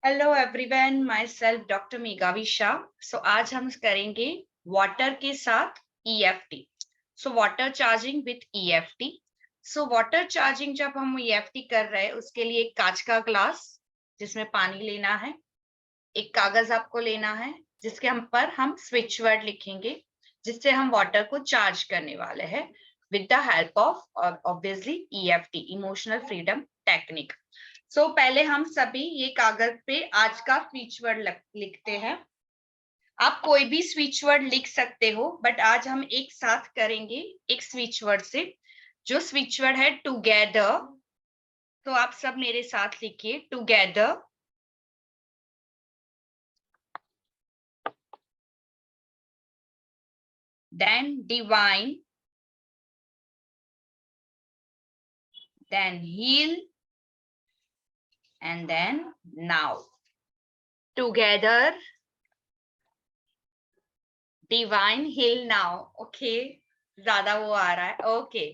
Hello everyone, my self doctor मेघावी शाह। सो आज हम करेंगे वाटर के साथ EFT। So water charging with EFT। So water charging जब हम EFT कर रहे हैं उसके लिए एक कांच का ग्लास जिसमें पानी लेना है, एक कागज आपको लेना है जिसके हम स्विच वर्ड लिखेंगे जिससे हम वाटर को चार्ज करने वाले हैं with the help of obviously EFT, emotional freedom technique. So पहले हम सभी ये कागज पे आज का स्विच वर्ड लिखते हैं। आप कोई भी स्विच वर्ड लिख सकते हो, बट आज हम एक साथ करेंगे एक स्विच वर्ड से। जो स्विच वर्ड है टुगेदर। तो आप सब मेरे साथ लिखिए together, then divine, then heal, and then now. Together, divine, heal now. Okay, ज्यादा वो आ रहा है। Okay,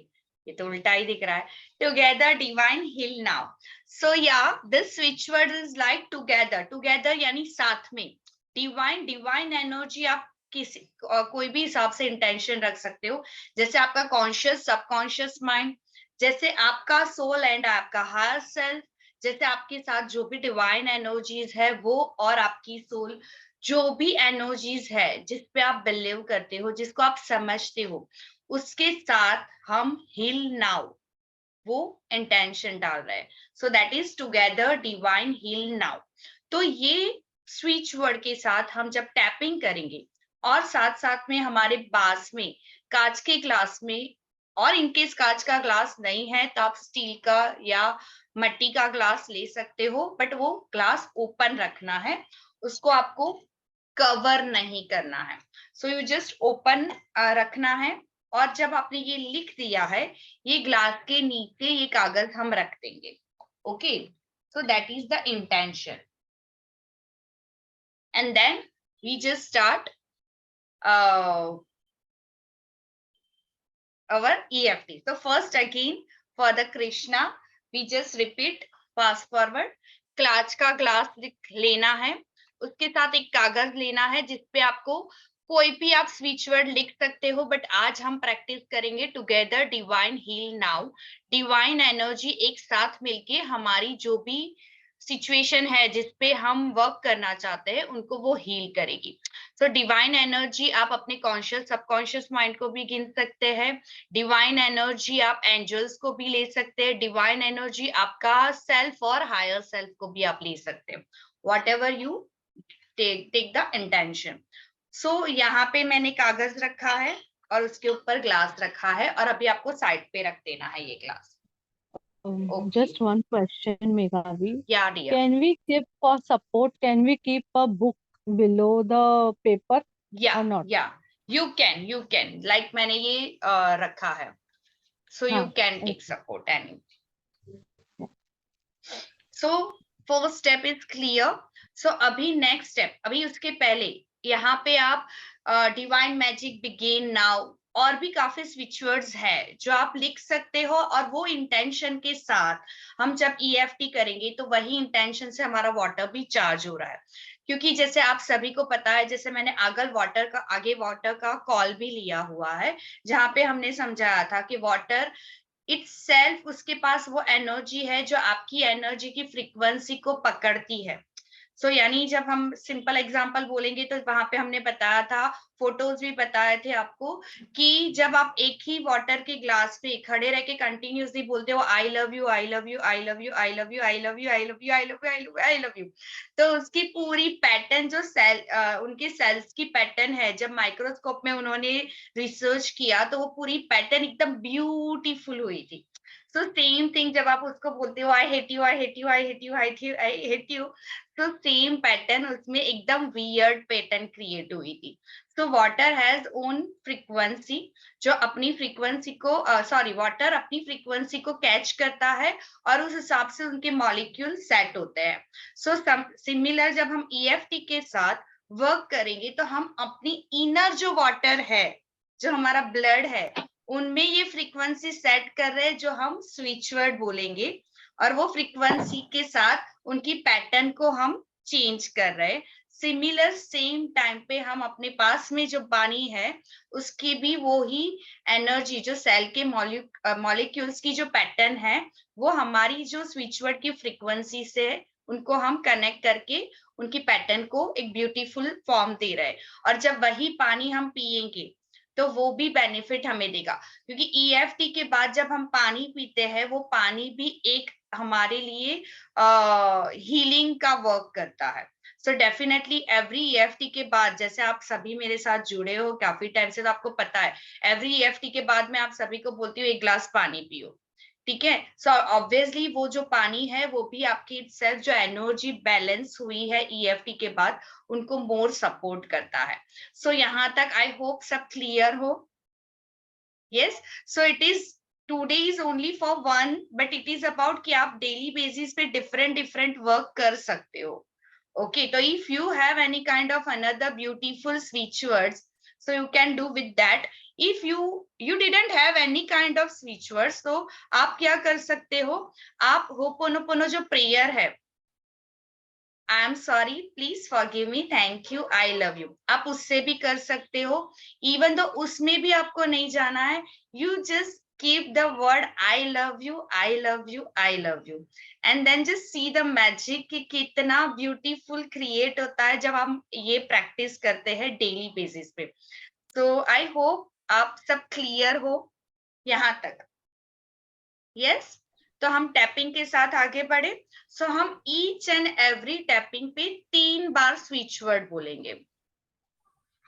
ये तो उल्टा ही दिख रहा है। Together, divine, heal now. So yeah, this switch word is like together. Together यानी साथ में। Divine, divine energy आप किसी कोई भी हिसाब से इंटेंशन रख सकते हो, जैसे आपका कॉन्शियस, सबकॉन्शियस माइंड, जैसे आपका सोल एंड आपका हायर सेल्फ, जैसे आपके साथ जो भी डिवाइन एनर्जीज है वो, और आपकी सोल जो भी एनर्जीज है जिस पे आप बिलीव करते हो, जिसको आप समझते हो, उसके साथ हम हील नाउ वो इंटेंशन डाल रहे हैं। So that is together divine heal now. तो ये स्विच वर्ड के साथ हम जब टैपिंग करेंगे और साथ साथ में हमारे पास में कांच के ग्लास में, और इनकेस कांच का ग्लास नहीं है तो आप स्टील का या मिट्टी का ग्लास ले सकते हो, बट वो ग्लास ओपन रखना है, उसको आपको कवर नहीं करना है। सो यू जस्ट ओपन रखना है। और जब आपने ये लिख दिया है, ये ग्लास के नीचे ये कागज हम रख देंगे। Okay, so that is the intention, and then we just start our EFT. So first again for the Krishna, we just repeat fast forward. कांच का ग्लास लेना है, उसके साथ एक कागज लेना है जिसपे आपको कोई भी आप स्विच वर्ड लिख सकते हो, बट आज हम प्रैक्टिस करेंगे together divine heal now. Divine energy एक साथ मिलके हमारी जो भी सिचुएशन है जिसपे हम वर्क करना चाहते हैं उनको वो हील करेगी। सो डिवाइन एनर्जी आप अपने कॉन्शियस सबकॉन्शियस माइंड को भी गिन सकते हैं। डिवाइन एनर्जी आप एंजल्स को भी ले सकते हैं। डिवाइन एनर्जी आपका सेल्फ और हायर सेल्फ को भी आप ले सकते हैं। Whatever you take the intention. So यहाँ पे मैंने कागज रखा है और उसके ऊपर ग्लास रखा है, और अभी आपको साइड पे रख देना है ये glass. Okay. Just one question, Meghavi. Yeah, dear. Can we keep for support? Can we keep a book below the paper or not? Yeah. You can. Like मैंने ये रखा है. So you हाँ, can take support anything. So first step is clear. So अभी next step, अभी उसके पहले यहाँ पे आप डिवाइन मैजिक बिगिन नाउ और भी काफी स्विच वर्ड्स है जो आप लिख सकते हो, और वो इंटेंशन के साथ हम जब EFT करेंगे तो वही इंटेंशन से हमारा वाटर भी चार्ज हो रहा है। क्योंकि जैसे आप सभी को पता है, जैसे मैंने आगे वाटर का कॉल भी लिया हुआ है, जहाँ पे हमने समझाया था कि वाटर इट्स सेल्फ, उसके पास वो एनर्जी है जो आपकी एनर्जी की फ्रीक्वेंसी को पकड़ती है। यानी जब हम सिंपल एग्जांपल बोलेंगे तो वहां पे हमने बताया था, फोटोज भी बताए थे आपको, कि जब आप एक ही वाटर के ग्लास पे खड़े रह के कंटिन्यूसली बोलते हो I love you, I love you, I love you, I love you, I love you, I love you, I love you, I love you, I love you, तो उसकी पूरी पैटर्न जो उनके सेल्स की पैटर्न है, जब माइक्रोस्कोप में उन्होंने रिसर्च किया तो वो पूरी पैटर्न एकदम ब्यूटीफुल हुई थी। सो सेम थिंग जब आप उसको बोलते हो I hate you, I hate you, I hate you, I hate you, तो सेम पैटर्न उसमें एकदम वियर्ड पैटर्न क्रिएट हुई थी। So water has own frequency, जो अपनी फ्रीक्वेंसी को वाटर अपनी फ्रीक्वेंसी को कैच करता है और उस हिसाब से उनके मॉलिक्यूल सेट होते हैं। सो सिमिलर जब हम EFT के साथ वर्क करेंगे तो हम अपनी इनर जो वाटर है, जो हमारा ब्लड है, उनमें ये फ्रीक्वेंसी सेट कर रहे हैं जो हम स्विच वर्ड बोलेंगे, और वो फ्रीक्वेंसी के साथ उनकी पैटर्न को हम चेंज कर रहे, सिमिलर सेम टाइम पे हम अपने पास में जो पानी है उसकी भी वो ही एनर्जी, जो सेल के मॉलिक्यूल्स की जो पैटर्न है वो हमारी जो स्विच वर्ड की फ्रीक्वेंसी से उनको हम कनेक्ट करके उनकी पैटर्न को एक ब्यूटीफुल फॉर्म दे रहे हैं। और जब वही पानी हम पिएंगे तो वो भी बेनिफिट हमें देगा, क्योंकि ईएफटी के बाद जब हम पानी पीते हैं वो पानी भी एक हमारे लिए हीलिंग का वर्क करता है। सो डेफिनेटली एवरी ईएफटी के बाद, जैसे आप सभी मेरे साथ जुड़े हो काफी टाइम से, तो आपको पता है एवरी ईएफटी के बाद मैं आप सभी को बोलती हूँ 1 गिलास पानी पियो, ठीक है। सो ऑब्वियसली वो जो पानी है वो भी आपकी इटसेल्फ जो एनर्जी बैलेंस हुई है ईएफटी के बाद उनको मोर सपोर्ट करता है। सो यहाँ तक आई होप सब क्लियर हो। Yes, so it is today is only for one, but it is about कि आप डेली बेसिस पे डिफरेंट वर्क कर सकते हो। Okay, so if you have any kind of another beautiful switch words, so you can do with that. If you didn't have any kind of switch words, so आप क्या कर सकते हो, आप होपोनोपोनो जो प्रेयर है, I am sorry, please forgive me, thank you, I love you, आप उससे भी कर सकते हो। इवन दो उसमें भी आपको नहीं जाना है, you just keep the word I love you, I love you, I love you, and then just see the magic कि कितना beautiful create होता है जब हम ये practice करते हैं daily basis पे। So I hope आप सब clear हो यहाँ तक। Yes, तो हम टैपिंग के साथ आगे बढ़े। सो हम ईच एंड एवरी टैपिंग पे 3 बार स्विच वर्ड बोलेंगे।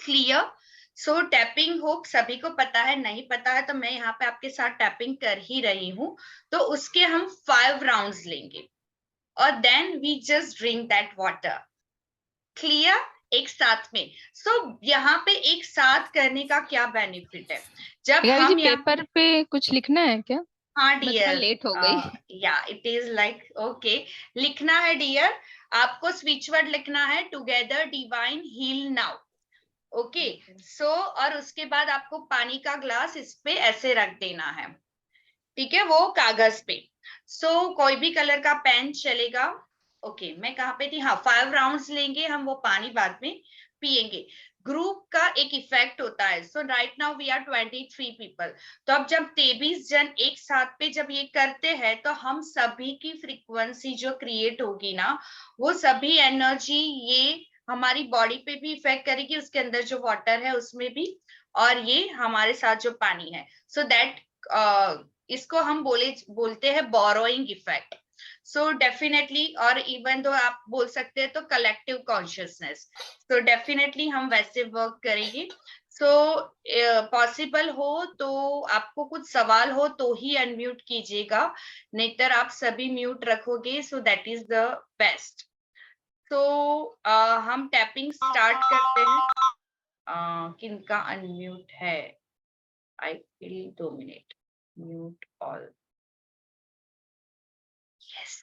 क्लियर? सो टैपिंग होप सभी को पता है, नहीं पता है तो मैं यहाँ पे आपके साथ टैपिंग कर ही रही हूँ। तो उसके हम 5 राउंड्स लेंगे और then we just drink that water. Clear? एक साथ में। सो यहाँ पे एक साथ करने का क्या बेनिफिट है, जब हम पेपर पे कुछ लिखना है क्या? हाँ मैं डियर, लेट हो गई। या इट इज लाइक ओके, लिखना है डियर, आपको स्विच वर्ड लिखना है together divine heal now. Okay, so और उसके बाद आपको पानी का ग्लास इस पे ऐसे रख देना है, ठीक है, वो कागज पे। सो कोई भी कलर का पेन चलेगा। ओके, मैं कहाँ पे थी, हाँ 5 राउंड्स लेंगे हम, वो पानी बाद में पिएंगे। ग्रुप का एक इफेक्ट होता है। So right now we are 23 people, तो अब जब 23 जन एक साथ पे जब ये करते हैं तो हम सभी की फ्रीक्वेंसी जो क्रिएट होगी ना, वो सभी एनर्जी ये हमारी बॉडी पे भी इफेक्ट करेगी, उसके अंदर जो वाटर है उसमें भी, और ये हमारे साथ जो पानी है। सो दैट इसको हम बोलते हैं बोरोइंग इफेक्ट। सो डेफिनेटली, और इवन दो आप बोल सकते हैं तो कलेक्टिव कॉन्शियसनेस। सो डेफिनेटली हम वैसे वर्क करेंगे। सो पॉसिबल हो तो आपको कुछ सवाल हो तो ही अनम्यूट कीजिएगा, नहीं आप सभी म्यूट रखोगे, सो दैट इज द बेस्ट। तो हम टैपिंग स्टार्ट करते हैं। किनका अनम्यूट है? I feel 2 minute, mute all. Yes,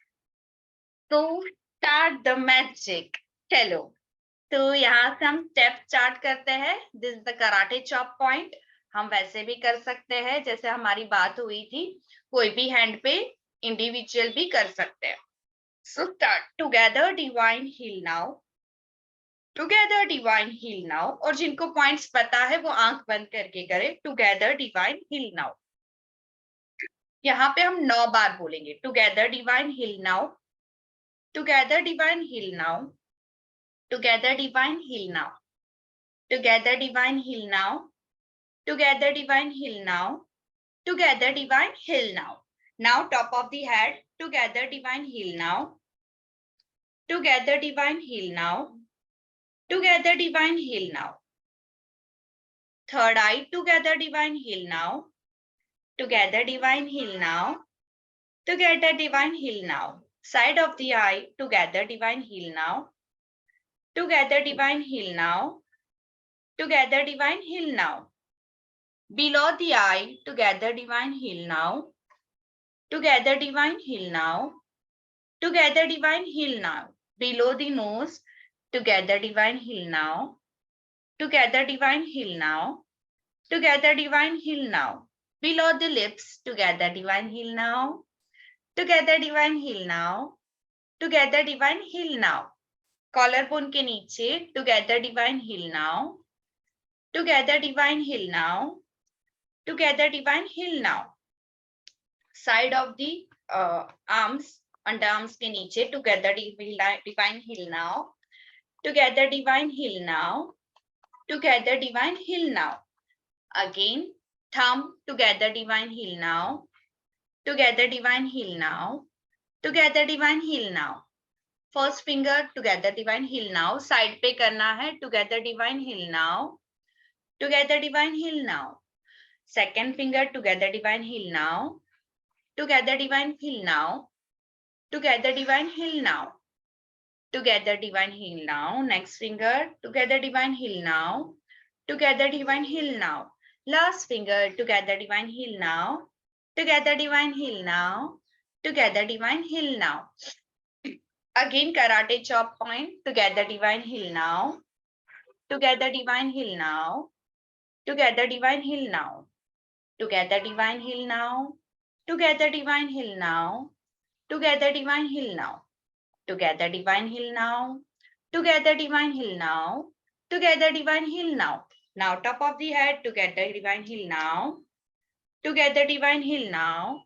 तो स्टार्ट द मैजिक। चलो, तो यहाँ से हम स्टेप स्टार्ट करते हैं। This is the karate chop point. हम वैसे भी कर सकते हैं जैसे हमारी बात हुई थी, कोई भी हैंड पे इंडिविजुअल भी कर सकते हैं। So start, together divine heal now, together divine heal now. और जिनको पॉइंट्स पता है वो आंख बंद करके करे, टुगेदर डिवाइन हील नाउ। यहाँ पे हम 9 बार बोलेंगे, together divine heal now, together divine heal now, together divine heal now, together divine heal now, together divine heal now, together divine heal now. Now top of the head, together divine heal now, together divine heal now, together divine heal now. Third eye, together divine heal now, together divine heal now, together divine heal now. Side of the eye, together divine heal now, together divine heal now, together divine heal now. Below the eye, together divine heal now, together divine heal now, together divine heal now. Below the nose, together divine heal now, together divine heal now, together divine heal now. Below the lips, together divine heal now, together divine heal now, together divine heal now. Collar bone के नीचे together divine heal now, together divine heal now, together divine heal now. Side of the arms, underarms के नीचे together divine heal now, together divine heal now, together divine heal now. Again, thumb together divine heal now, together divine heal now, together divine heal now. First finger together divine heal now, side पे करना है together divine heal now, together divine heal now. Second finger together divine heal now, together divine heal now, together divine heal now, together divine heal now. Next finger together divine heal now, together divine heal now. Last finger together divine heal now, together divine heal now, together divine heal now. Again karate chop point, together divine heal now, together divine heal now, together divine heal now, together divine heal now, together divine heal now, together divine heal now, together divine heal now, together divine heal now, together divine heal now. Now top of the head, together divine heal now, together divine heal now,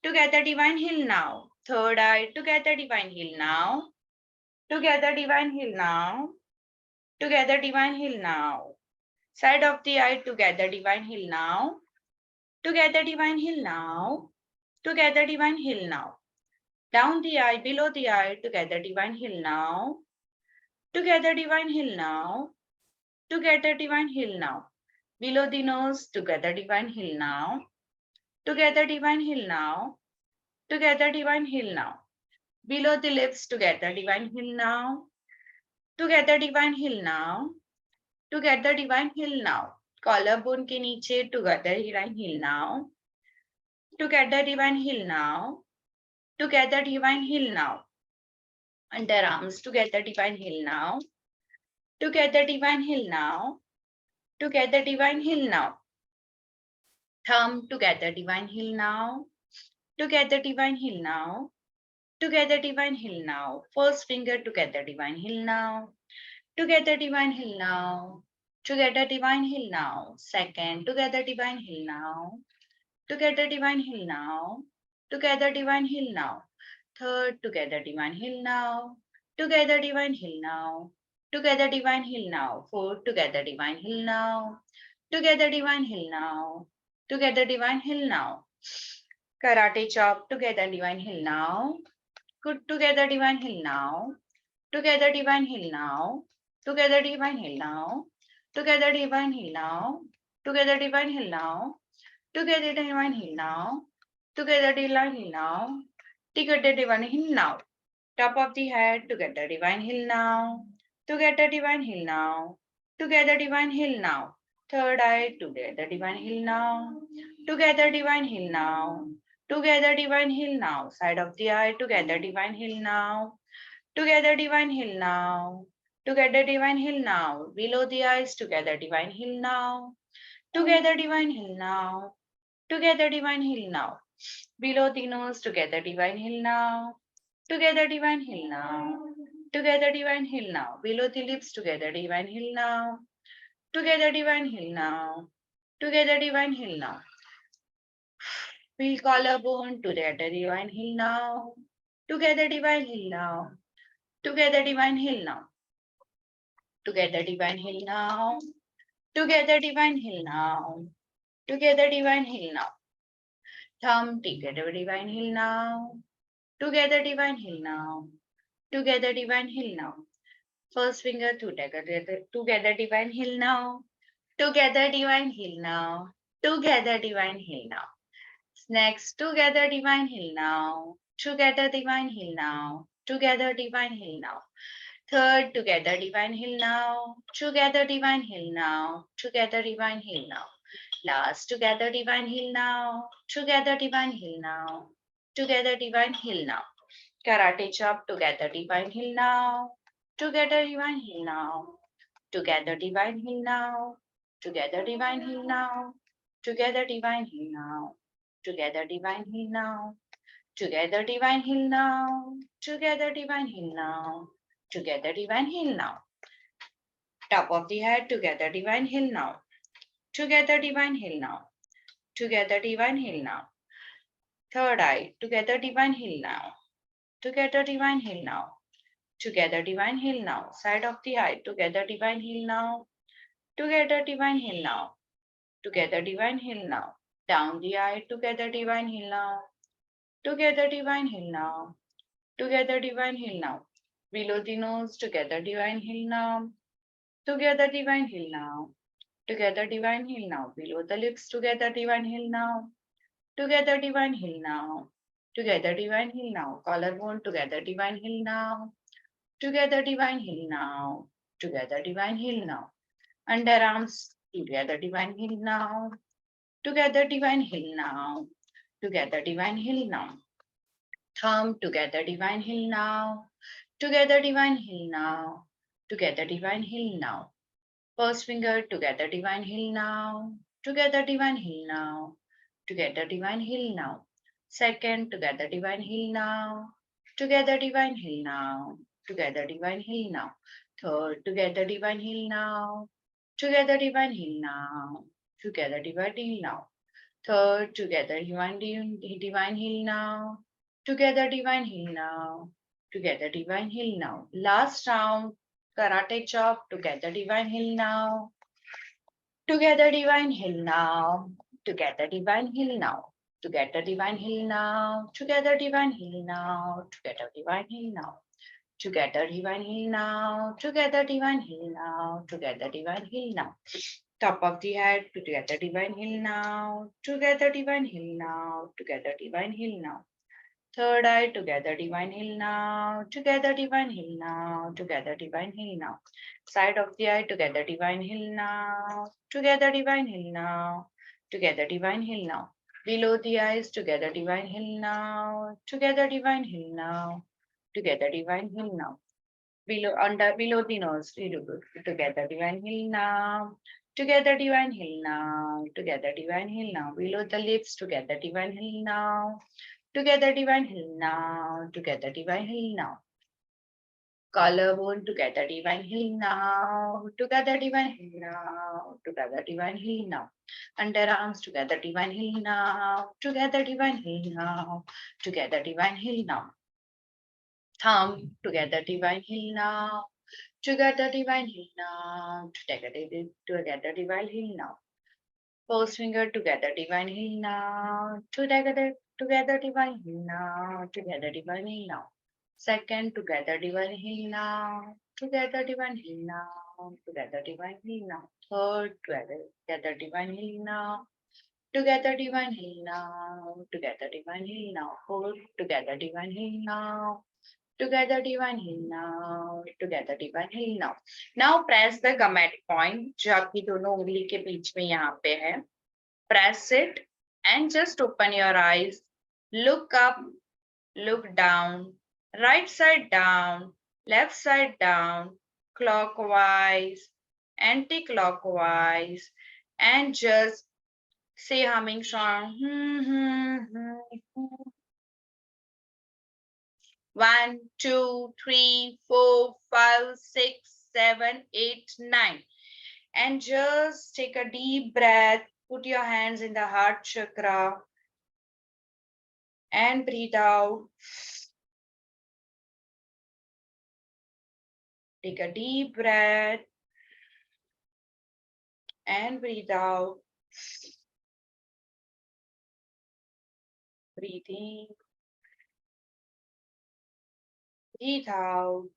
together divine heal now. Third eye, together divine heal now, together divine heal now, together divine heal now. Side of the eye, together divine heal now, together divine heal now, together divine heal now. Down the eye, below the eye, together divine heal now, together divine heal now, together divine heal now. Below the nose, together divine heal now, together divine heal now, together divine heal now. Below the lips, together divine heal now, together divine heal now, together divine heal now. Collarbone के नीचे together divine heal now, together divine heal now, together divine heal now. Underarms together divine heal now, together divine heal now, together divine heal now. Thumb together divine heal now, together divine heal now, together divine heal now. First finger together divine heal now, together divine heal now, together divine heal now. Second together divine heal now, together divine heal now, together divine heal now. Third together divine heal now, together divine heal now, together divine heal now. Fourth together divine heal now, together divine heal now, together divine heal now. Karate chop together divine heal now, good together divine heal now, together divine heal now, together divine heal now, together divine heal now, together divine heal now, together divine heal now, together divine heal now, together divine heal now. Top of the head, together divine heal now, together divine heal now, together divine heal now. Third eye, together divine heal now, together divine heal now, together divine heal now. Side of the eye, together divine heal now, together divine heal now, together divine heal now. Below the eyes, together divine heal now, together divine heal now, together divine heal now. Below the nose, together divine heal now, together divine heal now, together divine heal now. Below the lips, together divine heal now, together divine heal now, together divine heal now. Feel collarbone, together divine heal now, together divine heal now, together divine heal now, together divine heal now, together divine heal now, together divine heal now. Thumb, together divine heal now, together divine heal now, together divine heal now. First finger together divine heal now, together divine heal now, together divine heal now. Next, together divine heal now, together divine heal now, together divine heal now. Third, together divine heal now, together divine heal now, together divine heal now. Last, together divine heal now, together divine heal now, together divine heal now. Karate chop, together divine heal now, together divine heal now, together divine heal now, together divine heal now, together divine heal now, together divine heal now, together divine heal now, together divine heal now, Together divine heal now. Top of the head, together divine heal now. Together divine heal now. Together divine heal now. Third eye, together divine heal now. Together divine heal now. Together divine heal now. Side of the eye, together divine heal now. Together divine heal now. Together divine heal now. Down the eye, together divine heal now. Together divine heal now. Together divine heal now. Below the nose, together divine heal now. Together divine heal now. Together divine heal now. Below the lips, together divine heal now. Together divine heal now. Together divine heal now. Collarbone, together divine heal now. Together divine heal now. Together divine heal now. Underarms, together divine heal now. Together divine heal now. Together divine heal now. Thumb, together divine heal now. Together divine heal now. Together divine heal now. First finger, together divine heal now. Together divine heal now. Together divine heal now. Second, together divine heal now. Together divine heal now. Together divine heal now. Third, together divine heal now. Together divine heal now. Together divine heal now. Third, together divine heal now. Together divine heal now. Together divine heal now. Last round, karate chop. Together divine heal now. Together divine heal now. Together divine heal now. Together divine heal now. Together divine heal now. Together divine heal now. Together divine heal now. Together divine heal now. Together divine heal now. Top of the head, together divine heal now. Together divine heal now. Together divine heal now. Third eye, together divine heal now. Together divine heal now. Together divine heal now. Side of the eye, together divine heal now. Together divine heal now. Together divine heal now. Below the eyes, together divine heal now. Together divine heal now. Together divine heal now. Below the nose, together divine heal now. Together divine heal now. Together divine heal now. Below the lips, together divine heal now. Together divine heal now. Together divine heal now. Collarbone, together divine heal now. Together divine heal now. Together divine heal now. Underarms, together divine heal now. Together divine heal now. Together divine heal now. Thumb, together divine heal now. Together divine heal now. Together divine heal now. First finger, together divine heal now. Together divine heal now. Together divine heal now. Second, together divine heal now. Together divine heal now. Together divine heal now. Third, together divine heal now. Together divine heal now. Together divine heal now. Fourth, together divine heal now. Together divine heal now. Together divine heal now. Now press the gum at point जो आपकी दोनों उंगली के बीच में यहाँ पे है. Press it and just open your eyes. Look up, look down, right side down, left side down, clockwise, anti-clockwise, and just say humming song. 1, 2, 3, 4, 5, 6, 7, 8, 9. And just take a deep breath. Put your hands in the heart chakra and breathe out. Take a deep breath and breathe out. Breathe in. Breathe out.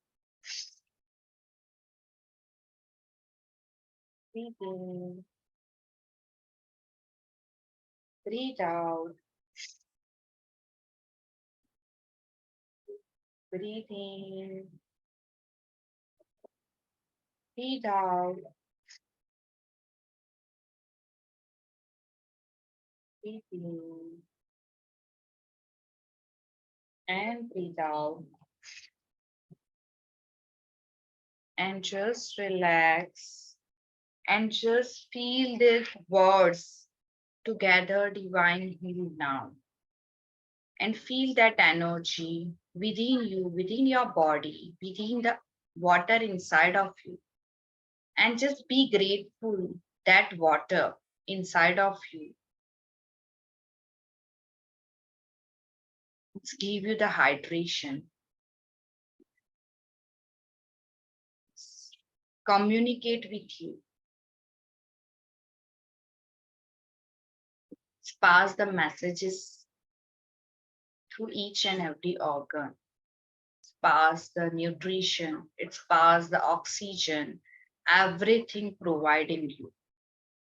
Breathe in. Breathe out. Breathe in. Breathe out. Breathe in. And breathe out. And just relax. And just feel these words. Together divine heal now. And feel that energy within you, within your body, within the water inside of you, and just be grateful that water inside of you, it's give you the hydration, communicate with you, pass the messages through each and every organ, pass the nutrition, it's pass the oxygen, everything providing you.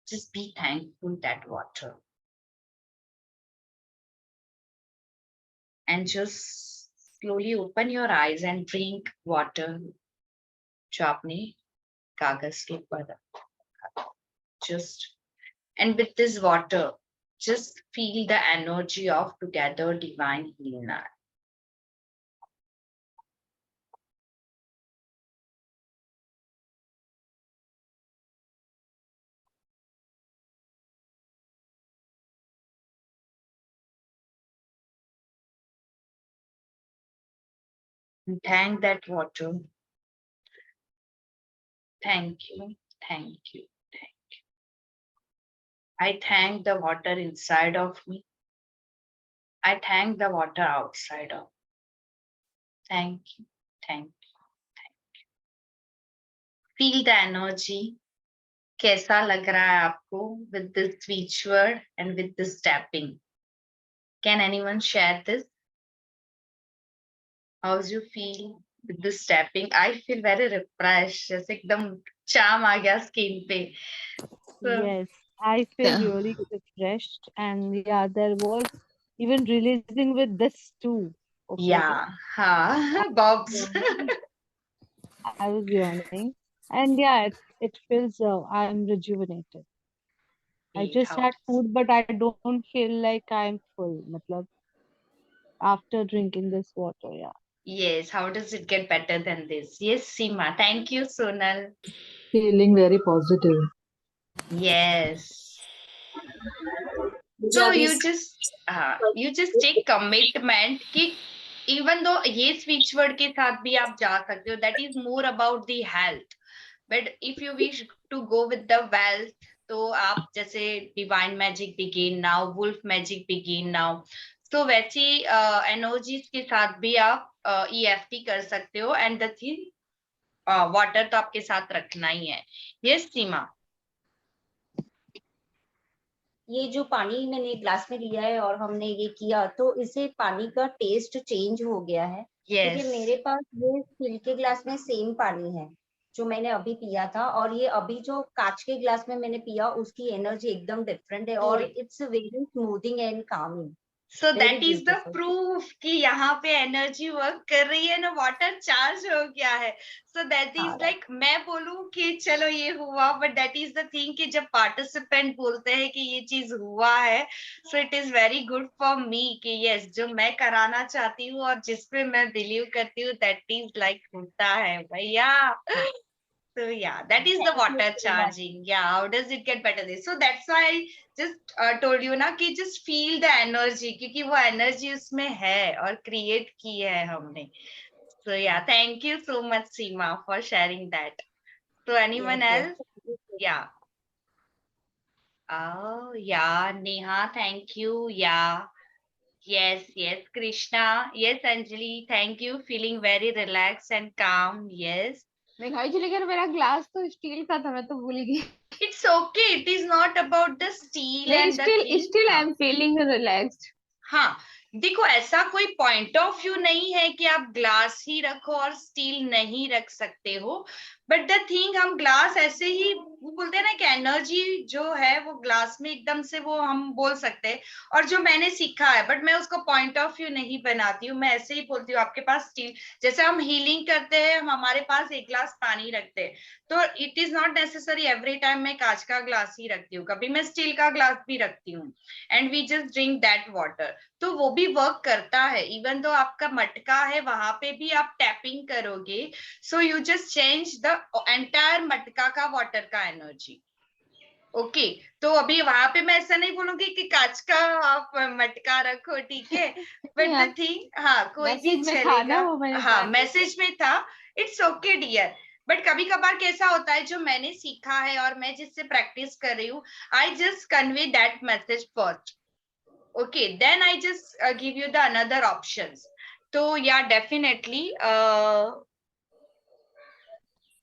Just be thankful that water. And just slowly open your eyes and drink water जो आपने कागज के ऊपर रखा. Just, and with this water, just feel the energy of together divine healer. And thank that water. Thank you, thank you, thank you. I thank the water inside of me. I thank the water outside of me. Thank you, thank you, thank you. Feel the energy. कैसा लग रहा है आपको with this speech word and with this tapping? Can anyone share this? How's you feel with this tapping? I feel very refreshed. जैसे एकदम चाम आ गया skin पे. So, Yes, I feel Yeah. really refreshed, and yeah, there was even releasing with this too. Okay, yeah, हाँ, Bobs. I was yawning, and yeah, it feels I'm rejuvenated. I Hey, just how? had food, but I don't feel like I'm full. Matlab, after drinking this water, yeah. Yes, how does it get better than this? Yes, Seema. Thank you, Sonal. Feeling very positive. Yes. So मुझे अभी you just take commitment कि even though ये switch word के साथ भी आप जा सकते हो, that is more about the health. But if you wish to go with the wealth, तो आप जैसे divine magic begin now, wolf magic begin now. So वैसी energies के साथ भी आप EFT कर सकते हो, and the thing water तो आपके साथ रखना ही है. Yes, सीमा. ये जो पानी मैंने ग्लास में लिया है और हमने ये किया तो इससे पानी का टेस्ट चेंज हो गया है. Yes. क्योंकि मेरे पास ये स्टील के ग्लास में सेम पानी है जो मैंने अभी पिया था, और ये अभी जो कांच के ग्लास में मैंने पिया उसकी एनर्जी एकदम डिफरेंट है और it's very smoothing and Kameng. So Very that is the beautiful. proof कि यहाँ पे एनर्जी वर्क कर रही है ना, वाटर चार्ज हो गया है. So that is हाँ, like मैं बोलूं कि चलो ये हुआ, but that is the thing कि जब पार्टिसिपेंट बोलते हैं कि ये चीज हुआ है, so it is very good for me कि yes, जो मैं कराना चाहती हूँ और जिसपे मैं बिलीव करती हूँ, that is like होता है भैया. So yeah, that is the Thank you water so much. charging. Yeah, how does it get better this? So that's why I just told you ना कि just feel the energy, क्योंकि वो energy उसमें है और create की है हमने. So yeah, thank you so much, Seema, for sharing that. So anyone Yes, else? yes. Yeah. Oh yeah, Neha, thank you. Yeah. Yes, yes, Krishna. Yes, Anjali, thank you. Feeling very relaxed and calm. Yes. मैं खाई चली गई, मेरा glass तो steel का था, मैं तो भूल गई. It's okay. It is not about the steel नहीं, and the thing. still I am feeling relaxed. हाँ, देखो ऐसा कोई पॉइंट ऑफ व्यू नहीं है कि आप ग्लास ही रखो और स्टील नहीं रख सकते हो, बट द थिंग हम ग्लास ऐसे ही वो बोलते हैं ना कि एनर्जी जो है वो ग्लास में एकदम से वो हम बोल सकते हैं. और जो मैंने सीखा है, बट मैं उसको पॉइंट ऑफ व्यू नहीं बनाती हूँ, मैं ऐसे ही बोलती हूँ आपके पास स्टील, जैसे हम हीलिंग करते हैं, हम हमारे पास एक ग्लास पानी रखते हैं, तो it is not necessary every time मैं कांच का ग्लास ही रखती हूँ, कभी मैं स्टील का ग्लास भी रखती हूँ, and we just drink that water. तो वो भी वर्क करता है. इवन तो आपका मटका है वहां पे भी आप टैपिंग करोगे, so you just change the entire मटका का वाटर का एनर्जी. ओके, तो अभी वहां पे मैं ऐसा नहीं बोलूंगी कि कांच का आप मटका रखो, ठीक है, बट द थिंग हाँ कोई भी मैसेज में था ना चलेगा. वो, मैंने हाँ ट्राई मैसेज में था. इट्स ओके डियर, बट कभी कभार कैसा होता है, जो मैंने सीखा है और मैं जिससे प्रैक्टिस कर रही हूँ, I just convey that message first, okay, then I just give you the another options. तो या डेफिनेटली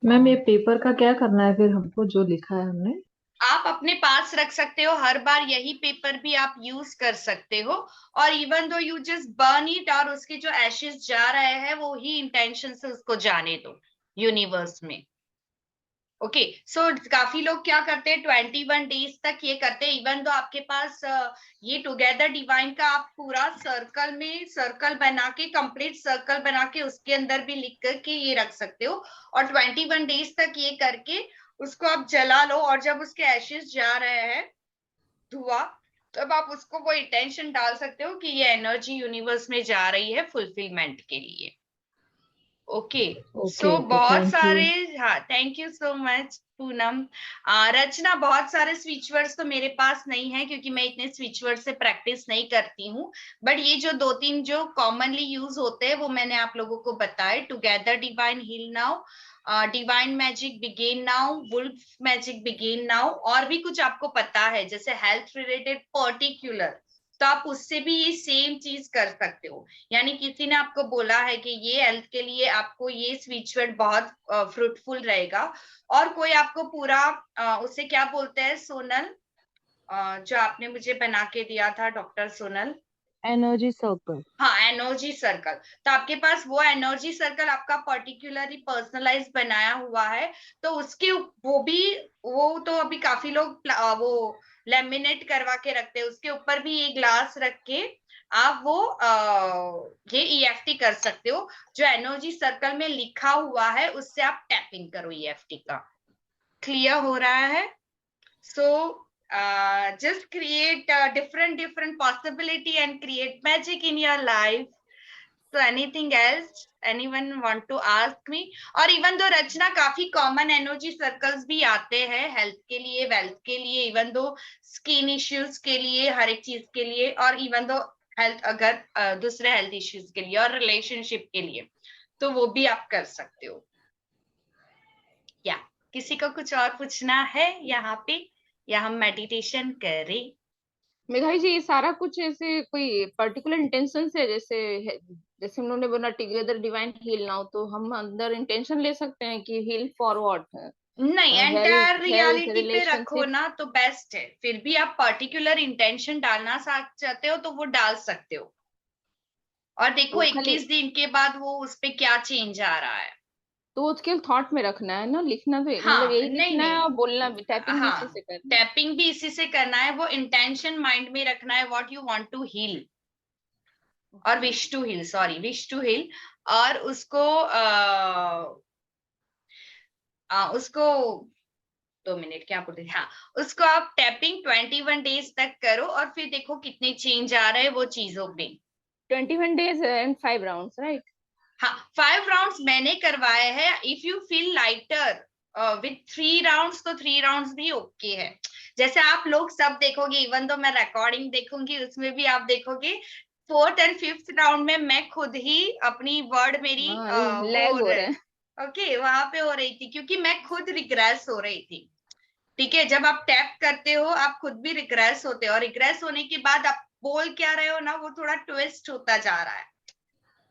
मैम ये पेपर का क्या करना है फिर हमको, जो लिखा है हमने? आप अपने पास रख सकते हो, हर बार यही पेपर भी आप यूज कर सकते हो, और even though you just burn it, और उसके जो एशेस जा रहे हैं वो ही इंटेंशन से उसको जाने दो यूनिवर्स में. ओके, सो काफी लोग क्या करते हैं 21 डेज तक ये करते हैं. इवन दो आपके पास ये टुगेदर डिवाइन का आप पूरा सर्कल में सर्कल बना के, कंप्लीट सर्कल बना के उसके अंदर भी लिख करके ये रख सकते हो, और 21 डेज तक ये करके उसको आप जला लो, और जब उसके एशेस जा रहे हैं धुआं, तब आप उसको वो इंटेंशन डाल सकते हो कि ये एनर्जी यूनिवर्स में जा रही है फुलफिलमेंट के लिए. ओके, सो बहुत सारे, हाँ, thank you so much Poonam. Rachna, बहुत सारे स्विच वर्ड्स तो मेरे पास नहीं है क्योंकि मैं इतने स्विच वर्ड से प्रैक्टिस नहीं करती हूँ, बट ये जो 2-3 जो कॉमनली यूज होते हैं वो मैंने आप लोगों को बताए. Together divine heal now, divine magic begin now, wolf magic begin now, और भी कुछ आपको पता है जैसे हेल्थ रिलेटेड पर्टिकुलर, तो आप उससे भी ये सेम चीज कर सकते हो. यानी किसी ने आपको बोला है कि ये हेल्थ के लिए आपको ये स्विच वर्ड बहुत फ्रूटफुल रहेगा, और कोई आपको पूरा उसे क्या बोलते हैं सोनल, जो आपने मुझे बना के दिया था डॉक्टर सोनल, एनर्जी सर्कल. हाँ, एनर्जी सर्कल. तो आपके पास वो एनर्जी सर्कल आपका पर्टिकुलरली पर्सनलाइज बनाया हुआ है, तो उसके वो तो अभी काफी लोग वो लेमिनेट करवा के रखते हैं, उसके ऊपर भी ये ग्लास रख के आप वो ये ईएफटी कर सकते हो. जो एनर्जी सर्कल में लिखा हुआ है उससे आप टैपिंग करो ईएफटी का. क्लियर हो रहा है? So just create different possibility and create magic in your life. So anything else anyone want to ask me? और इवन दो रचना काफी कॉमन एनर्जी सर्कल्स भी आते हैं हेल्थ के लिए, वेल्थ के लिए, इवन दो स्किन इश्यूज के लिए, हर एक चीज के लिए, और इवन दो हेल्थ अगर दूसरे हेल्थ इश्यूज के लिए और रिलेशनशिप के लिए, तो वो भी आप कर सकते हो. या किसी को कुछ और पूछना है यहाँ पे, या हम मेडिटेशन करें? मेघाई जी, ये सारा कुछ ऐसे कोई पर्टिकुलर इंटेंशन से, जैसे हम लोगों ने बोला टुगेदर डिवाइन हील नाउ, तो हम अंदर इंटेंशन ले सकते हैं कि हील फॉर व्हाट है? नहीं, एंटायर रियलिटी पे रखो रिलेशनशिप. ना तो बेस्ट है. फिर भी आप पर्टिकुलर इंटेंशन डालना चाहते हो तो वो डाल सकते हो, और देखो तो खाली 21 दिन के बाद वो उस पे क्या चेंज आ रहा है. तो उसके थॉट में रखना है ना, लिखना तो मतलब हाँ, यही नहीं लिखना है, नहीं, और बोलना भी, टाइपिंग भी इसी हाँ, से करना है. टैपिंग भी इसी से करना है. वो इंटेंशन माइंड में रखना है, what you want to heal, और wish to heal, sorry, wish to heal, और उसको 2 मिनट क्या बोलते हैं, हाँ, उसको आप टैपिंग 21 डेज तक करो, और फिर देखो कितने चेंज आ रहे हैं वो चीजों में. 21 days and 5 rounds, right? हाँ, 5 राउंड्स मैंने करवाए हैं. If you feel lighter with 3 rounds, तो 3 राउंड्स भी ओके है. जैसे आप लोग सब देखोगे, इवन तो मैं रिकॉर्डिंग देखूंगी उसमें भी आप देखोगे 4th एंड 5th राउंड में मैं खुद ही अपनी वर्ड मेरी लैग हो रहे हैं. ओके, वहां पे हो रही थी क्योंकि मैं खुद रिग्रेस हो रही थी. ठीक है, जब आप टैप करते हो आप खुद भी रिग्रेस होते हो, और रिग्रेस होने के बाद आप बोल क्या रहे हो ना, वो थोड़ा ट्विस्ट होता जा रहा है.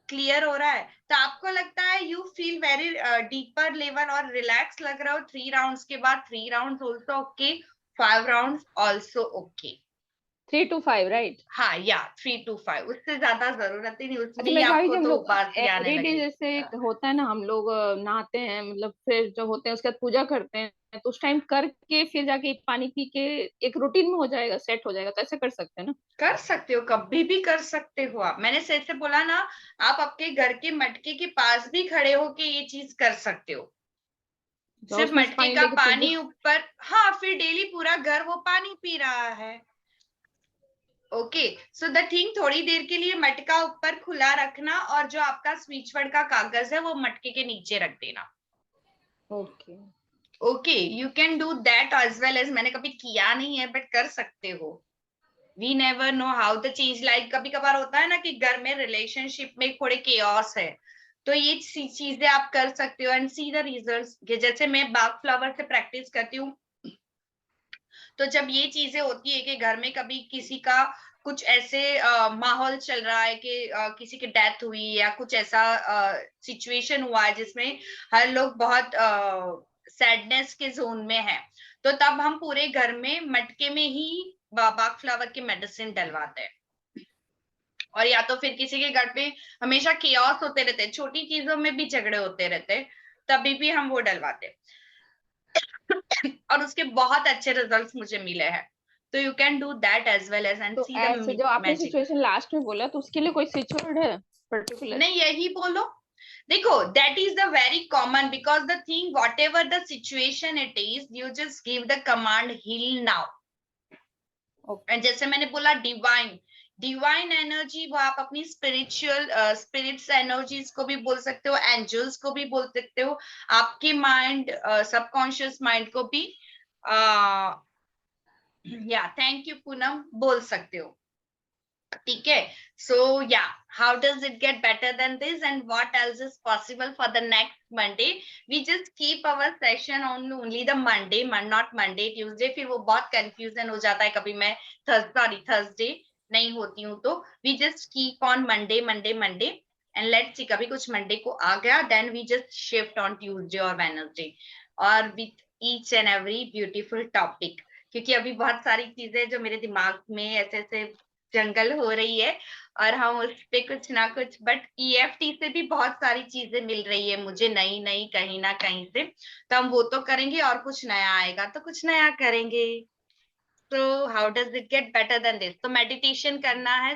क्लियर हो रहा है? तो आपको लगता है you feel very deeper level और रिलैक्स लग रहा हो 3 राउंड्स के बाद. 3 rounds also okay, 5 rounds also okay. 3 to 5, right? हाँ, या 3 to 5, उससे ज्यादा जरूरत ही नहीं, उसमें अच्छा ही मैं कही, आपको जब तो लोग उबासी आने एवरीडे लगे. जैसे होता है ना, हम लोग नहाते हैं, मतलब फिर जो होते हैं उसके बाद पूजा करते हैं, तो उस टाइम करके फिर जाके पानी पी के एक रूटीन में हो जाएगा, सेट हो जाएगा, तो ऐसे कर सकते हैं ना? कर सकते हो, कभी भी कर सकते हो आप. मैंने से बोला ना, आप आपके घर के मटके के पास भी खड़े होके ये चीज कर सकते हो. तो सिर्फ उसमें से मटके का लेके पानी ऊपर, हाँ, फिर डेली पूरा घर वो पानी पी रहा है. ओके, सो द थिंग, थोड़ी देर के लिए मटका ऊपर खुला रखना, और जो आपका स्विच वर्ड का कागज है वो मटके के नीचे रख देना. Okay. Okay, you can do that as well as. मैंने कभी किया नहीं है बट कर सकते हो. We never know how the change, like कभी कभार होता है ना कि घर में रिलेशनशिप में थोड़े केओस है, तो ये चीजें आप कर सकते हो एंड सी द रिजल्ट्स। जैसे मैं बाग फ्लावर से प्रैक्टिस करती हूँ, तो जब ये चीजें होती है कि घर में कभी किसी का कुछ ऐसे माहौल चल रहा है कि किसी की डेथ हुई या कुछ ऐसा सिचुएशन हुआ है जिसमें हर लोग बहुत सैडनेस के जोन में है, तो तब हम पूरे घर में मटके में ही बाग फ्लावर की मेडिसिन डलवाते हैं। और या तो फिर किसी के घर पे हमेशा केओस होते रहते हैं, छोटी चीजों में भी झगड़े होते रहते हैं, तभी भी हम वो डलवाते हैं और उसके बहुत अच्छे रिजल्ट्स मुझे मिले हैं। तो you can do that as well as and तो सी ऐसे द जो आपने मैजिक। सिचुएशन लास्ट में बोला, तो उसके लिए कोई सिचुएशन है पर्टिकुलर? नहीं, यही बोलो। देखो, that is the very common, because the thing whatever the situation it is, you just give the command heal now. And जैसे मैंने बोला डिवाइन एनर्जी, वो आप अपनी स्पिरिट्स एनर्जीज को भी बोल सकते हो, एंजल्स को भी बोल सकते हो, आपके माइंड सबकॉन्शियस माइंड को भी या थैंक यू पूनम बोल सकते हो। ठीक है, so yeah, how does it get better than this and what else is possible for the next Monday? We just keep our session on only the Monday, not Monday, Tuesday, फिर वो बहुत confusion हो जाता है, कभी मैं Thursday नहीं होती हूँ, तो we just keep on Monday and let's see, कभी कुछ Monday को आ गया, then we just shift on Tuesday or Wednesday, और with each and every beautiful topic, क्योंकि अभी बहुत सारी चीजें जो मेरे दिमाग में ऐसे ऐसे जंगल हो रही है और हम उस पे कुछ ना कुछ, बट EFT से भी बहुत सारी चीजें मिल रही है मुझे नई नई कहीं ना कहीं से, तो हम वो तो करेंगे और कुछ नया आएगा तो कुछ नया करेंगे। तो how does it get better than this? तो मेडिटेशन करना है,